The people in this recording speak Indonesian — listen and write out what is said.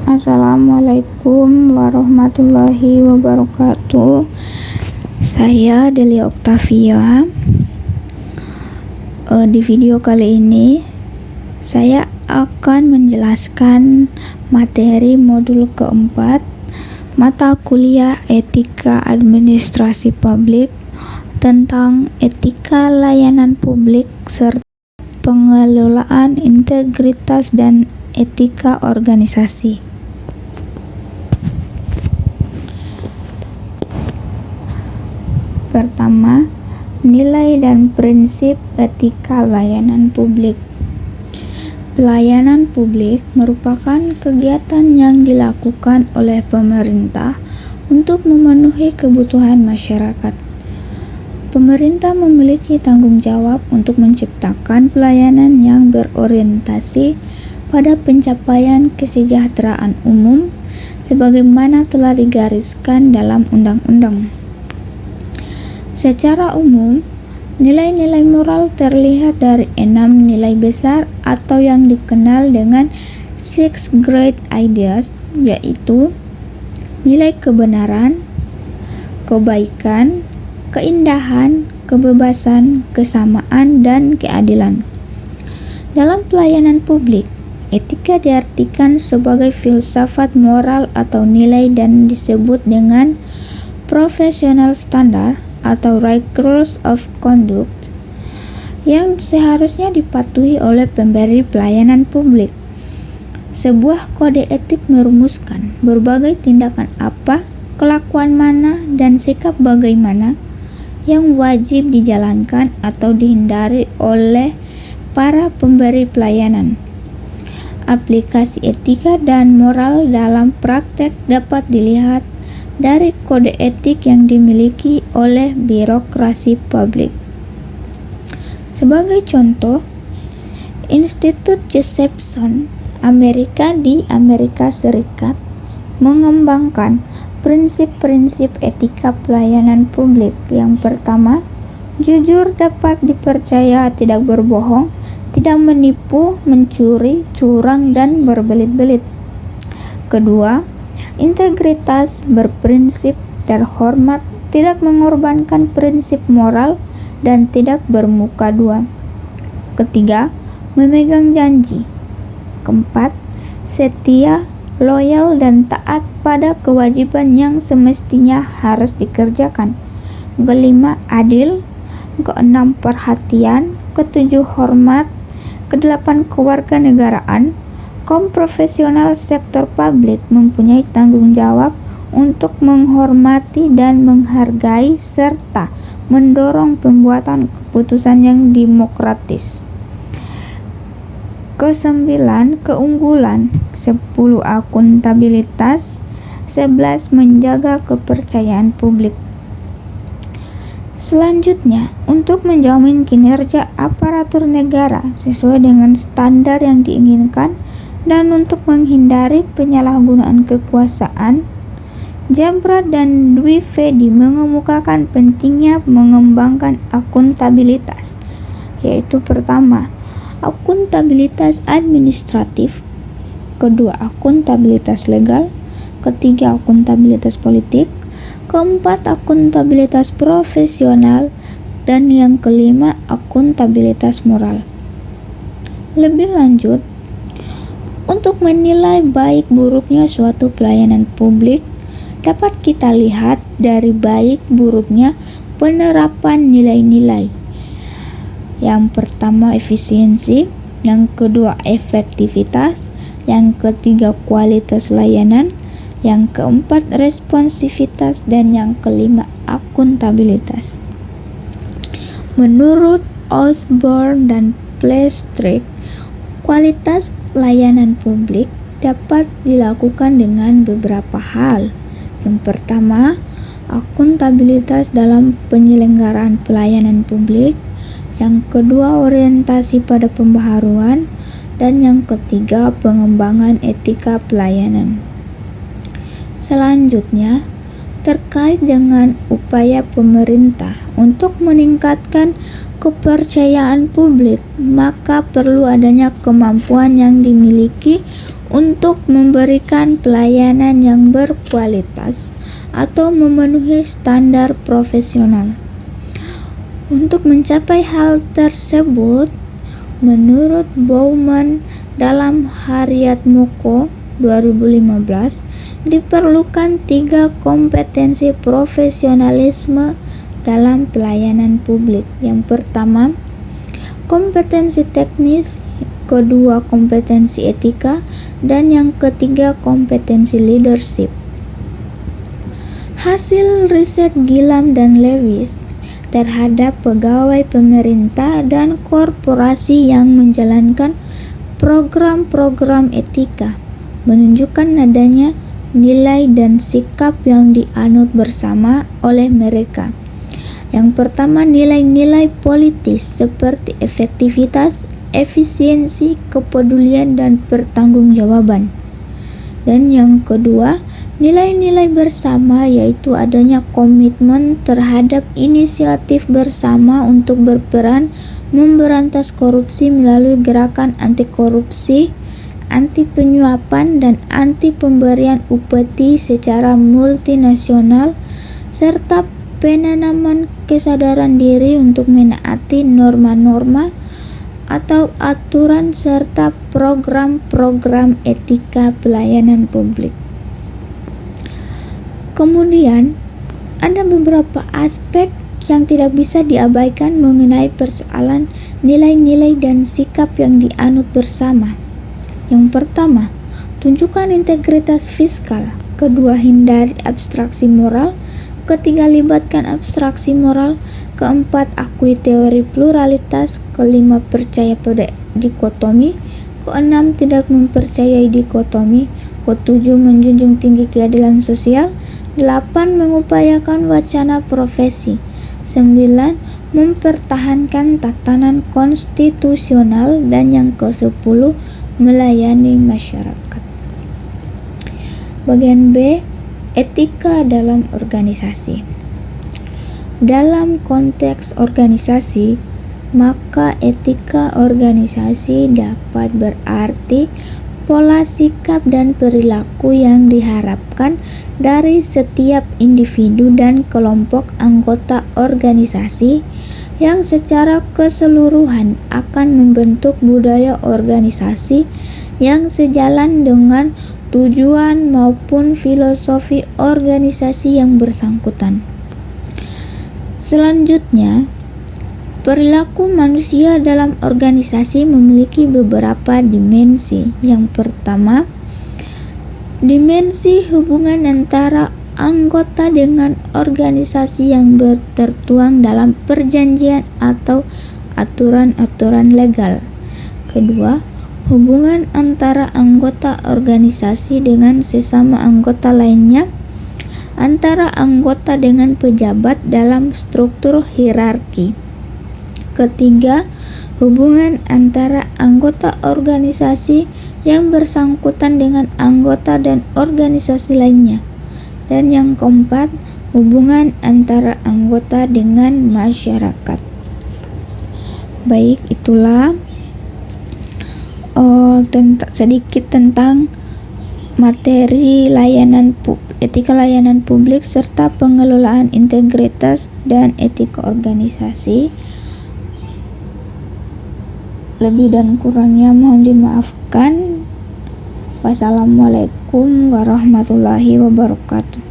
Assalamualaikum warahmatullahi wabarakatuh. Saya Delia Octavia. Di video kali ini saya akan menjelaskan materi modul keempat mata kuliah Etika Administrasi Publik tentang etika layanan publik serta pengelolaan integritas dan etika organisasi. Pertama, nilai dan prinsip etika layanan publik. Pelayanan publik merupakan kegiatan yang dilakukan oleh pemerintah untuk memenuhi kebutuhan masyarakat. Pemerintah memiliki tanggung jawab untuk menciptakan pelayanan yang berorientasi pada pencapaian kesejahteraan umum sebagaimana telah digariskan dalam undang-undang. Secara umum, nilai-nilai moral terlihat dari 6 nilai besar atau yang dikenal dengan 6 great ideas, yaitu nilai kebenaran, kebaikan, keindahan, kebebasan, kesamaan, dan keadilan. Dalam pelayanan publik, etika diartikan sebagai filsafat moral atau nilai dan disebut dengan professional standard atau right rules of conduct yang seharusnya dipatuhi oleh pemberi pelayanan publik. Sebuah kode etik merumuskan berbagai tindakan apa, kelakuan mana, dan sikap bagaimana yang wajib dijalankan atau dihindari oleh para pemberi pelayanan. Aplikasi etika dan moral dalam praktek dapat dilihat dari kode etik yang dimiliki oleh birokrasi publik. Sebagai contoh, Institut Josephson Amerika di Amerika Serikat mengembangkan prinsip-prinsip etika pelayanan publik. Yang pertama, jujur, dapat dipercaya, tidak berbohong, tidak menipu, mencuri, curang, dan berbelit-belit. Kedua, integritas, berprinsip, terhormat, tidak mengorbankan prinsip moral, dan tidak bermuka dua. Ketiga, memegang janji. Keempat, setia, loyal, dan taat pada kewajiban yang semestinya harus dikerjakan. Kelima, adil. Keenam, perhatian. Ketujuh, hormat. Kedelapan, kewarganegaraan. Kaum profesional sektor publik mempunyai tanggung jawab untuk menghormati dan menghargai serta mendorong pembuatan keputusan yang demokratis. Kesembilan, keunggulan. 10, akuntabilitas. 11, menjaga kepercayaan publik. Selanjutnya, untuk menjamin kinerja aparatur negara sesuai dengan standar yang diinginkan dan untuk menghindari penyalahgunaan kekuasaan, Jabra dan Dwi Vedi mengemukakan pentingnya mengembangkan akuntabilitas, yaitu pertama, akuntabilitas administratif, kedua, akuntabilitas legal, ketiga, akuntabilitas politik, keempat, akuntabilitas profesional, dan yang kelima, akuntabilitas moral. Lebih lanjut, untuk menilai baik buruknya suatu pelayanan publik, dapat kita lihat dari baik buruknya penerapan nilai-nilai. Yang pertama, efisiensi, yang kedua, efektivitas, yang ketiga, kualitas layanan, yang keempat, responsivitas, dan yang kelima, akuntabilitas. Menurut Osborne dan Plaistow, kualitas layanan publik dapat dilakukan dengan beberapa hal. Yang pertama, akuntabilitas dalam penyelenggaraan pelayanan publik. Yang kedua, orientasi pada pembaharuan. Dan yang ketiga, pengembangan etika pelayanan. Selanjutnya, terkait dengan upaya pemerintah untuk meningkatkan kepercayaan publik, maka perlu adanya kemampuan yang dimiliki untuk memberikan pelayanan yang berkualitas atau memenuhi standar profesional. Untuk mencapai hal tersebut, menurut Bauman dalam Hariat Moko 2015, diperlukan 3 kompetensi profesionalisme dalam pelayanan publik. Yang pertama, kompetensi teknis, kedua kompetensi etika, dan yang ketiga kompetensi leadership. Hasil riset Gillam dan Lewis terhadap pegawai pemerintah dan korporasi yang menjalankan program-program etika menunjukkan adanya nilai dan sikap yang dianut bersama oleh mereka. Yang pertama, nilai-nilai politis seperti efektivitas, efisiensi, kepedulian, dan pertanggungjawaban. Dan yang kedua, nilai-nilai bersama, yaitu adanya komitmen terhadap inisiatif bersama untuk berperan memberantas korupsi melalui gerakan anti korupsi, anti penyuapan, dan anti pemberian upeti secara multinasional, serta penanaman kesadaran diri untuk menaati norma-norma atau aturan serta program-program etika pelayanan publik. Kemudian, ada beberapa aspek yang tidak bisa diabaikan mengenai persoalan nilai-nilai dan sikap yang dianut bersama. Yang pertama, tunjukkan integritas fiskal. Kedua, hindari abstraksi moral. Ketiga, libatkan abstraksi moral. Keempat, akui teori pluralitas. Kelima, percaya pada dikotomi. Keenam, tidak mempercayai dikotomi. Ketujuh, menjunjung tinggi keadilan sosial. 8, mengupayakan wacana profesi. 9, mempertahankan tatanan konstitusional. Dan yang ke-10, melayani masyarakat. Bagian B, etika dalam organisasi. Dalam konteks organisasi, maka etika organisasi dapat berarti pola sikap dan perilaku yang diharapkan dari setiap individu dan kelompok anggota organisasi yang secara keseluruhan akan membentuk budaya organisasi yang sejalan dengan tujuan maupun filosofi organisasi yang bersangkutan. Selanjutnya, perilaku manusia dalam organisasi memiliki beberapa dimensi. Yang pertama, dimensi hubungan antara anggota dengan organisasi yang tertuang dalam perjanjian atau aturan-aturan legal. Kedua, hubungan antara anggota organisasi dengan sesama anggota lainnya, antara anggota dengan pejabat dalam struktur hierarki. Ketiga, hubungan antara anggota organisasi yang bersangkutan dengan anggota dan organisasi lainnya. Dan yang keempat, hubungan antara anggota dengan masyarakat. Baik, itulah sedikit tentang materi etika layanan publik serta pengelolaan integritas dan etika organisasi. Lebih dan kurangnya mohon dimaafkan. Wassalamualaikum warahmatullahi wabarakatuh.